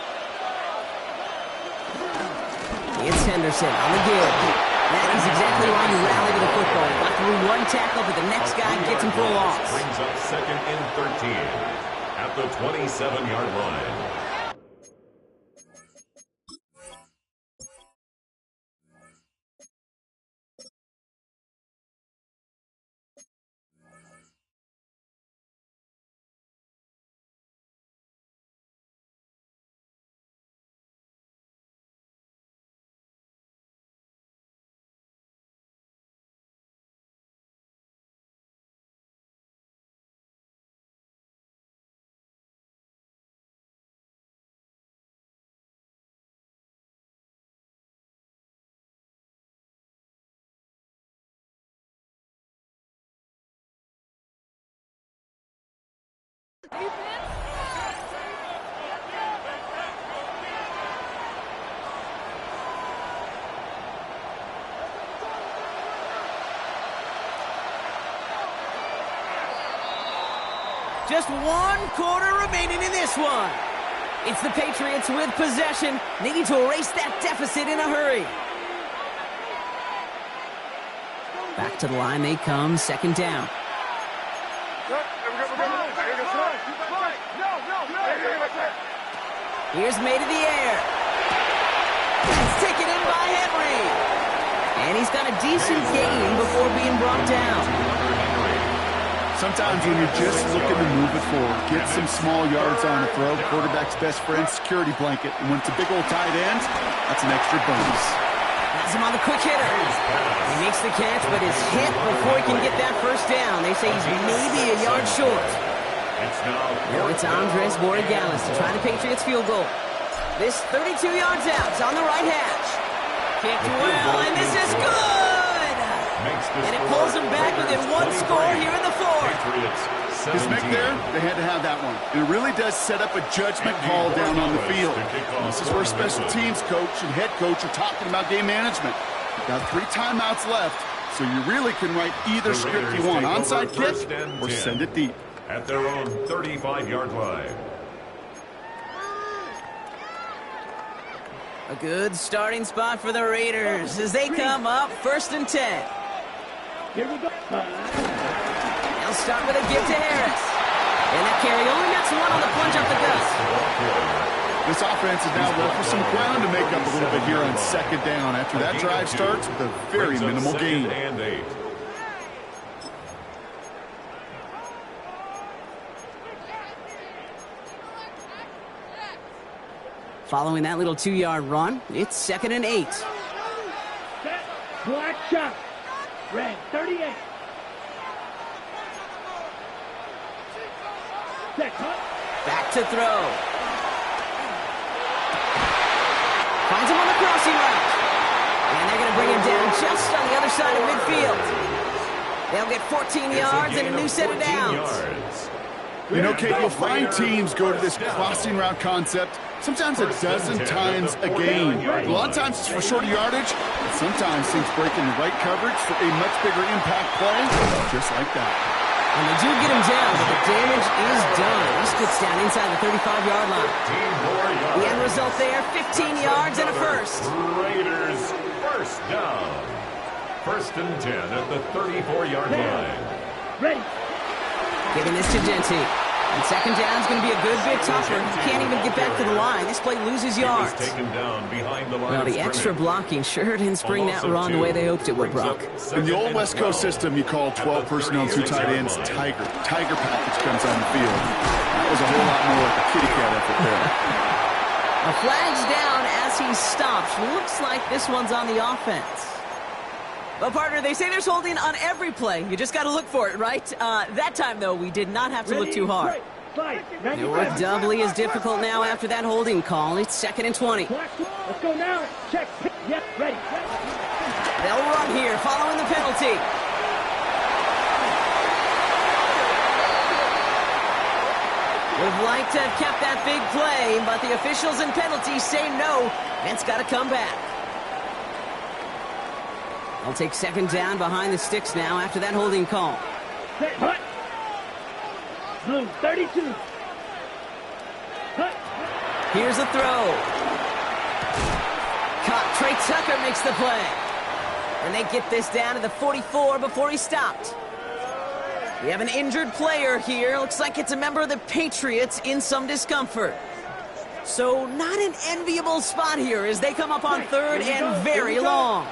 It's Henderson on the give. That is exactly why you rally to the football. Got through one tackle, but the next guy gets him for a loss. Brings up second and 13 at the 27-yard line. Just 1 quarter remaining in this one. It's the Patriots with possession, needing to erase that deficit in a hurry. Back to the line they come, second down. Here's May to the air. It's taken in by Henry. And he's got a decent gain before being brought down. Sometimes when you're just looking to move it forward, get some small yards on the throw, quarterback's best friend, security blanket. And when it's a big old tight end, that's an extra bonus. Has him on the quick hitter. He makes the catch, but is hit before he can get that first down. They say he's maybe a yard short. Now it's Andres Borregales to try the Patriots field goal. This 32 yards out. It's on the right hash. Kicked well, and this is good! And it pulls them back within one score here in the fourth. His make there, they had to have that one. And it really does set up a judgment call down on the field. And this is where special teams coach and head coach are talking about game management. You've got 3 timeouts left, so you really can write either script you want. Onside kick or send it deep. At their own 35-yard line. A good starting spot for the Raiders as they come up first and 10. Here we go. They'll start with a give to Harris. And that carry only gets one on the plunge up the gut. This offense is now left with some ground to make up a little bit here on second down after that drive starts with a very minimal gain. And 8. Following that little 2-yard run, it's second and 8. Set. Black shot. Red 38. Set. Cut. Back to throw. Finds him on the crossing route. And they're going to bring him down just on the other side of midfield. They'll get 14 yards and a new set of downs. You know, Kate, you'll find teams go to this crossing route concept sometimes a dozen times a game. A lot of times it's for shorter yardage, but sometimes teams break in the right coverage for a much bigger impact play, just like that. And they do get him down, but the damage is done. At least with That's down inside the 35-yard line. The end result there, 15 yards and a first. Raiders first down. 1st and 10 at the 34-yard line. Ready. Giving this to Denty. And 2nd down is going to be a good bit tougher. He can't even get back to the line. This play loses yards. Taken down behind the line. Well, the extra blocking sure didn't spring that run the way they hoped it would, Brock. In the old West Coast system, you call 12 personnel, 2 tight ends, Tiger. Tiger package comes on the field. That was a whole lot more like a kitty cat effort there. A flag's down as he stops. Looks like this one's on the offense. Well, partner, they say there's holding on every play. You just got to look for it, right? That time, though, we did not have to look too hard. They work doubly as difficult now after that holding call. It's 2nd and 20. Let's go now. Check. Yep, ready. They'll run here following the penalty. Would like to have kept that big play, but the officials and penalties say no, and it's got to come back. They'll take 2nd down behind the sticks now after that holding call. Hut. Blue, 32. Hut. Here's a throw. Caught. Trey Tucker makes the play. And they get this down to the 44 before he stopped. We have an injured player here. Looks like it's a member of the Patriots in some discomfort. So not an enviable spot here as they come up on 3rd and very long.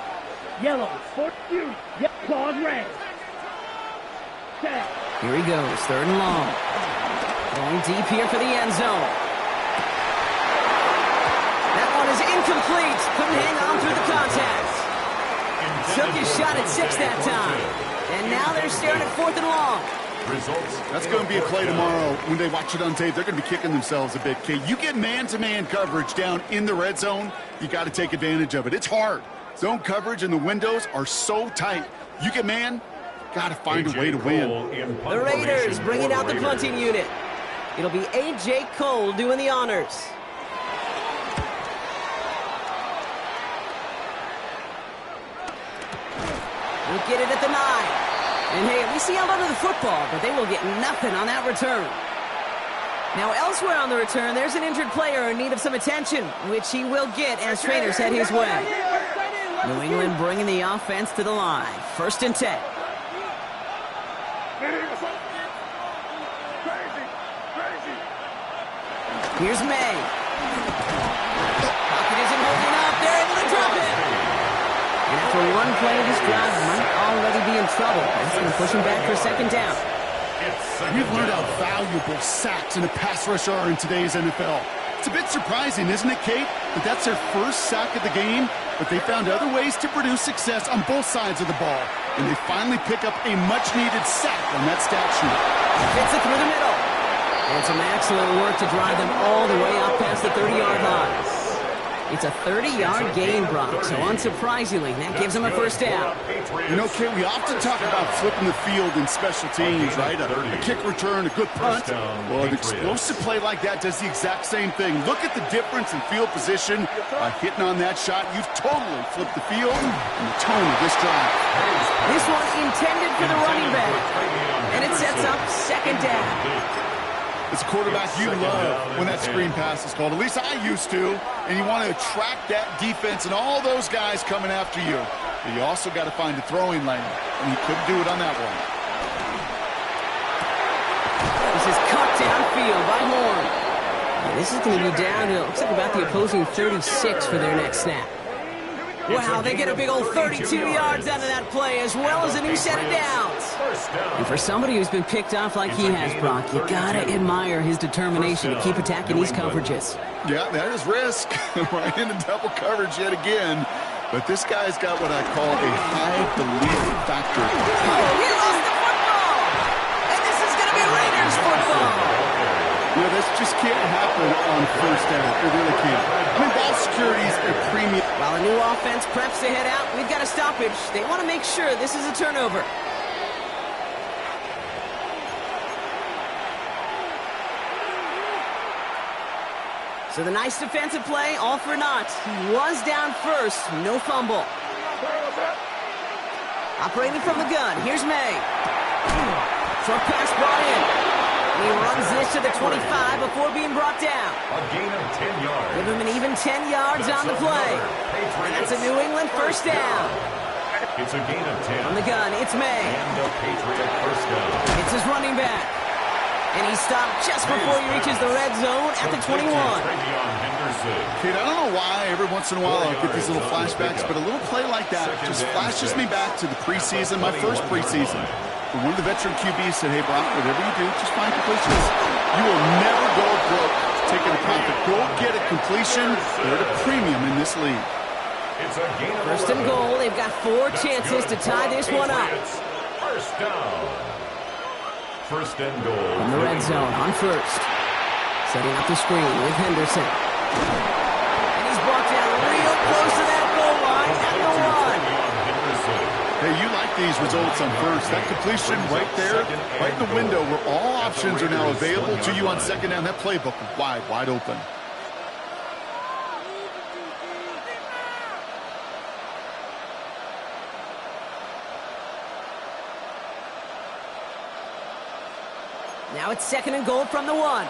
Yellow, 4 you. Yep, claws red. Here he goes, 3rd and long. Going deep here for the end zone. That one is incomplete. Couldn't hang on through the contact. Took his shot at 6 that time. And now they're staring at 4th and long. That's going to be a play tomorrow. When they watch it on tape, they're going to be kicking themselves a bit. Okay, you get man-to-man coverage down in the red zone, you got to take advantage of it. It's hard. Zone coverage and the windows are so tight. You get man, got to find a way to win. The Raiders bringing out the punting unit. It'll be A.J. Cole doing the honors. We'll get it at the 9. And hey, at least he held onto the football, but they will get nothing on that return. Now elsewhere on the return, there's an injured player in need of some attention, which he will get as trainers head his way. New England bringing the offense to the line. 1st and 10. Here's May. Pocket isn't holding up. They're able to drop it. And after one play of this drive, might already be in trouble. That's going to push him back for 2nd down. We've learned how valuable sacks in a pass rush are in today's NFL. It's a bit surprising, isn't it, Kate, that that's their first sack of the game, but they found other ways to produce success on both sides of the ball, and they finally pick up a much-needed sack on that stat sheet. Fits it through the middle. And some excellent work to drive them all the way up past the 30-yard line. It's a 30-yard gain, Brock, so unsurprisingly, that gives them a 1st down. You know, Kate, we often talk about flipping the field in special teams, right? A kick return, a good punt. Well, an explosive play like that does the exact same thing. Look at the difference in field position. By hitting on that shot, you've totally flipped the field and the tone of this drive. This one intended for the running back, and it sets up 2nd down. As a quarterback, you love when that screen pass is called. At least I used to. And you want to attract that defense and all those guys coming after you. But you also got to find a throwing lane. And he couldn't do it on that one. This is cut downfield by Horn. And this is going to be down to, looks like about the opposing 36 for their next snap. Wow, they get a big old 32 yards out of that play, as well as a new set of downs. And for somebody who's been picked off like he has, Brock, you gotta admire his determination to keep attacking these coverages. Yeah, that is risk. Right into double coverage yet again. But this guy's got what I call a high belief factor. He lost the football! And this is gonna be Raiders football! You know, this just can't happen on 1st down. It really can't. I mean, ball security is a premium. While a new offense preps to head out, we've got a stoppage. They want to make sure this is a turnover. So the nice defensive play, all for naught. He was down first, no fumble. Operating from the gun, here's May. Short pass brought in. He runs this to the 25 before being brought down. A gain of 10 yards. Give him an even 10 yards on the play. And that's a New England first down. It's a gain of 10. On the gun, it's May. And a Patriot first down. It's his running back. And he stopped just before he reaches the red zone at the 21. Kid, I don't know why every once in a while I get these little flashbacks, but a little play like that just flashes me back to the preseason, my first preseason. But one of the veteran QBs said, hey, Brock, whatever you do, just find completions. You will never go broke taking a profit. Go get a completion. They're at a premium in this league. First and goal. They've got 4 chances to tie this one up. First down. First and goal. From the red zone on first. Setting up the screen with Henderson. And he's brought down real close to that goal line at the 1. Hey, you like these results on first. That completion right there, right in the window where all options are now available to you on second down. That playbook wide open. Now it's second and goal from the 1.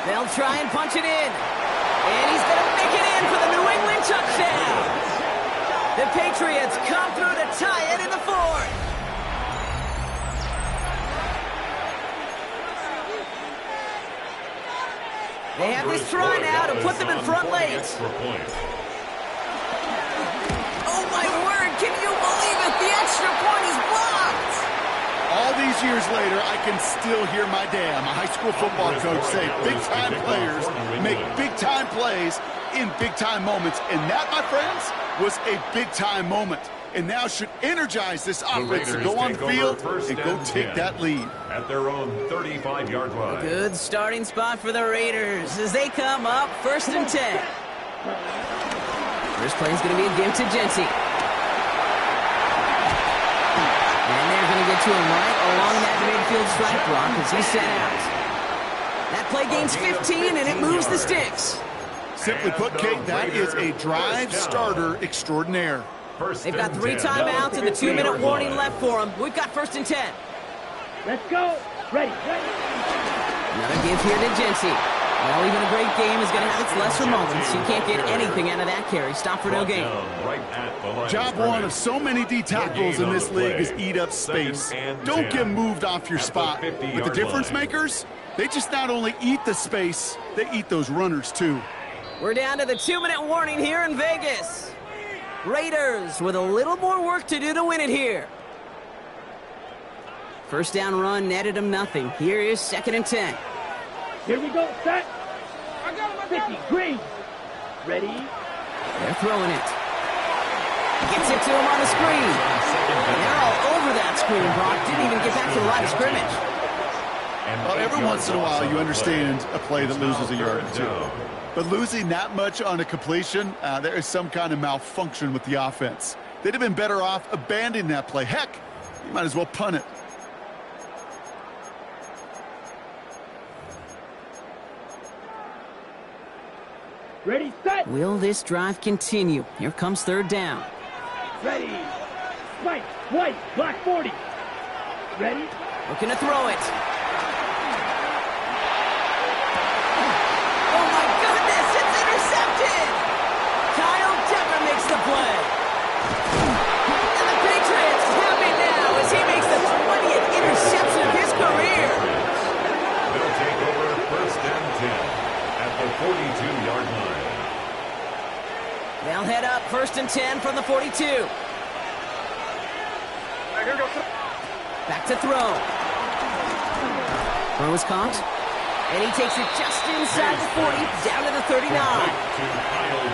They'll try and punch it in. And he's going to make it in for the New England touchdown. The Patriots come through to tie it in the 4th. They have this try now to put them in front late. Oh, my word. Can you believe it? The extra point is blocked. All these years later, I can still hear my dad, my high school football coach, say big-time players make big-time plays in big-time moments. And that, my friends, was a big-time moment. And now should energize this offense to go on the field and go take that lead. At their own 35-yard line. Good starting spot for the Raiders as they come up first and 10. First play is going to be a give to Jency. And they're going to get to him right along that midfield strike block as he's set out. That play gains 15 and it moves the sticks. Simply put, Kate, that is a drive starter extraordinaire. They've got 3 timeouts and the 2-minute warning left for them. We've got first and 10. Let's go. Ready. Another give here to Jency. Well, even a great game is going to have its lesser moments. You can't get anything out of that carry. Stop for no gain. Job one of so many D tackles in this league is eat up space. Don't get moved off your spot. But the difference makers, they just not only eat the space, they eat those runners too. We're down to the 2-minute warning here in Vegas. Raiders with a little more work to do to win it here. First down run netted them nothing. Here is second and 10. Here we go, set. 50, green. Ready? They're throwing it. Gets it to him on the screen. And they're all over that screen, Brock. Didn't even get back to the line of scrimmage. Well, every once in a while you understand a play that loses a yard or two. But losing that much on a completion, there is some kind of malfunction with the offense. They'd have been better off abandoning that play. Heck, you might as well punt it. Ready, set. Will this drive continue? Here comes third down. Ready. Spike, white, black 40. Ready? Looking to throw it. The play. And the Patriots happy now as he makes the 20th interception of his career. They'll take over first and 10 at the 42-yard line. They'll head up first and 10 from the 42. Back to throw. Throw is caught. And he takes it just inside the 40, down to the 39.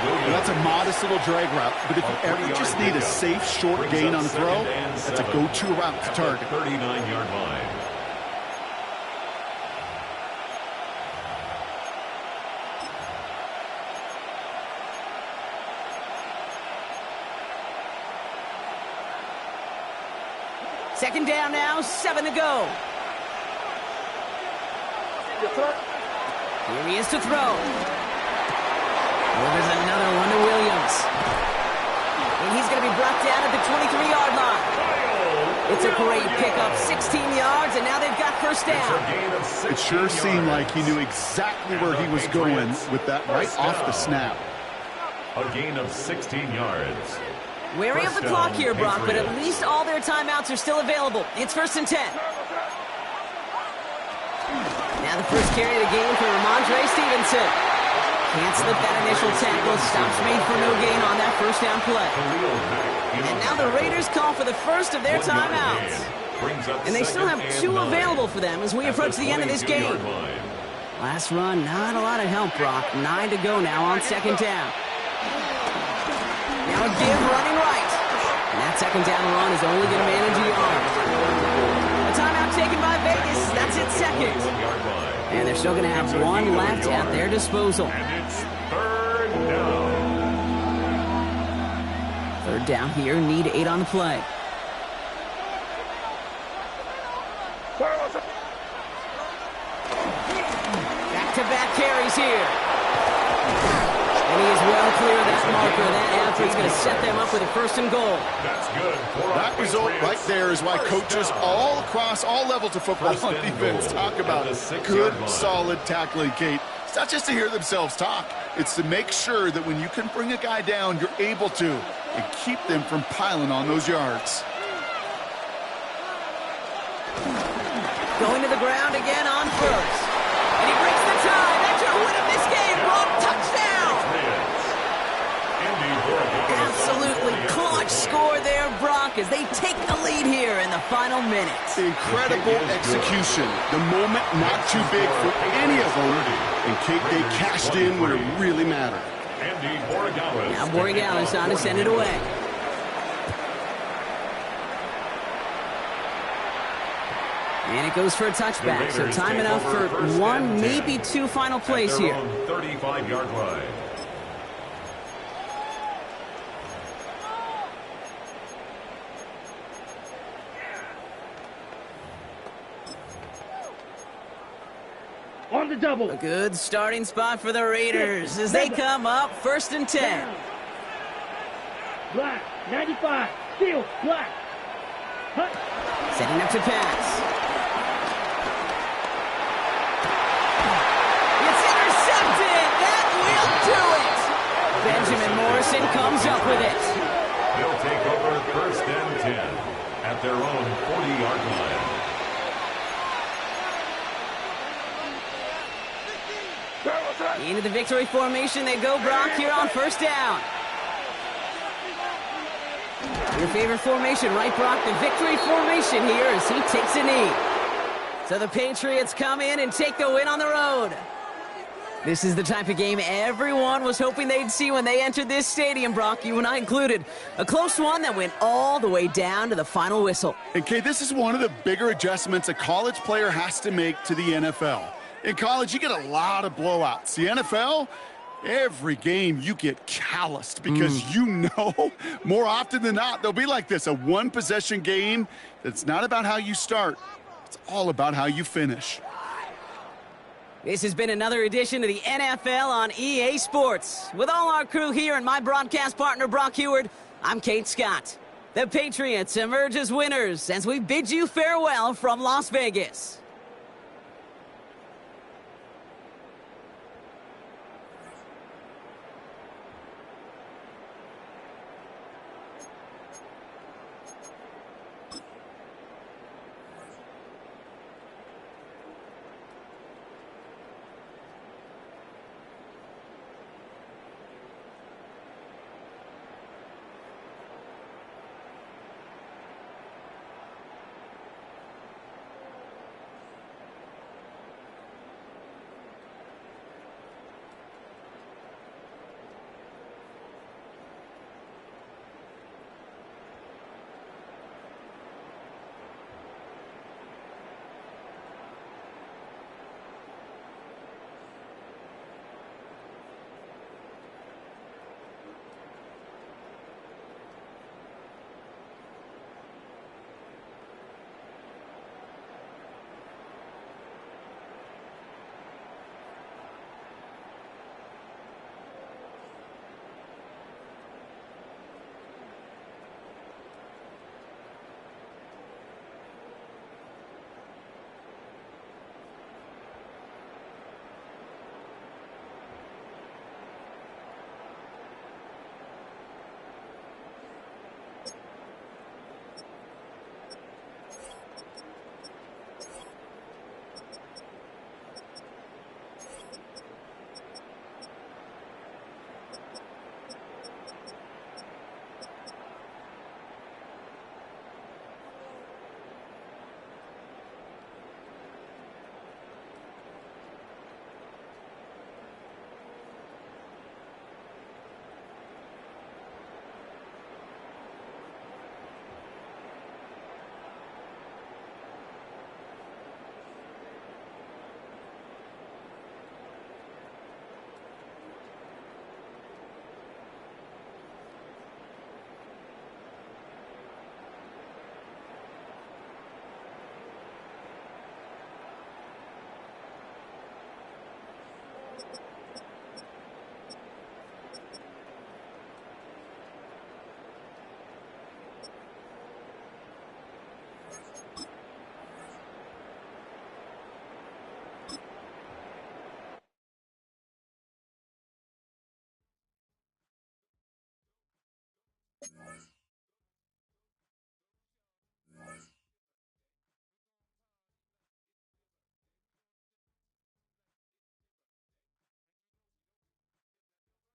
Well, that's a modest little drag route, but if you ever just need a safe, short gain on the throw, that's a go-to route to target. 39-yard line. Second down now, 7 to go. Here he is to throw. Oh, there's another one to Williams. defense. And he's going to be brought down at the 23-yard line. It's a great pickup, 16 yards, and now they've got first down. It sure seemed like he knew exactly where he was going with that right off the snap. A gain of 16 yards. Wary of the clock here, Brock, but at least all their timeouts are still available. It's 1st and 10. Now the first carry of the game for Ramondre Stevenson. Can't slip that initial tackle. Stops made for no gain on that first down play. And now the Raiders call for the first of their timeouts. And they still have 2 available for them as we approach the end of this game. Last run, not a lot of help, Brock. 9 to go now on 2nd down. Now a give running right. And that 2nd down run is only going to manage a yard. A timeout taken by Vegas. That's its 2nd. And they're still going to have 1 left at their disposal. And it's 3rd down. 3rd down here. Need 8 on the play. Back-to-back carries here. And he is well clear of that marker. That effort is going to set them up with a 1st and goal. That's good. That result right there is why coaches all across all levels of football and defense talk about good, solid tackling, Kate. It's not just to hear themselves talk. It's to make sure that when you can bring a guy down, you're able to, and keep them from piling on those yards. Going to the ground again on 1st. And he breaks the tie. That should win him this game. Brock, touchdown. Absolutely clutch score there, Brock, as they take the lead here in the final minutes. Incredible execution. The moment not too big for any of them. And Kate, they cashed in when it really mattered. Now Borregales on to send it away. And it goes for a touchback, so time enough for 1, maybe 2 final plays here. 35-yard line. On the double. A good starting spot for the Raiders as they come up 1st and 10. Black, 95, steal, black. Hut. Setting up to pass. It's intercepted. That will do it. Benjamin Morrison comes up with it. They'll take over 1st and 10 at their own 40-yard line. Into the victory formation they go, Brock, here on 1st down. Your favorite formation, right, Brock? The victory formation here as he takes a knee. So the Patriots come in and take the win on the road. This is the type of game everyone was hoping they'd see when they entered this stadium, Brock, you and I included. A close one that went all the way down to the final whistle. And Kate, this is one of the bigger adjustments a college player has to make to the NFL. In college, you get a lot of blowouts. The NFL, every game you get calloused because you know more often than not they'll be like this, a one-possession game that's not about how you start. It's all about how you finish. This has been another edition of the NFL on EA Sports. With all our crew here and my broadcast partner, Brock Heward, I'm Kate Scott. The Patriots emerge as winners as we bid you farewell from Las Vegas.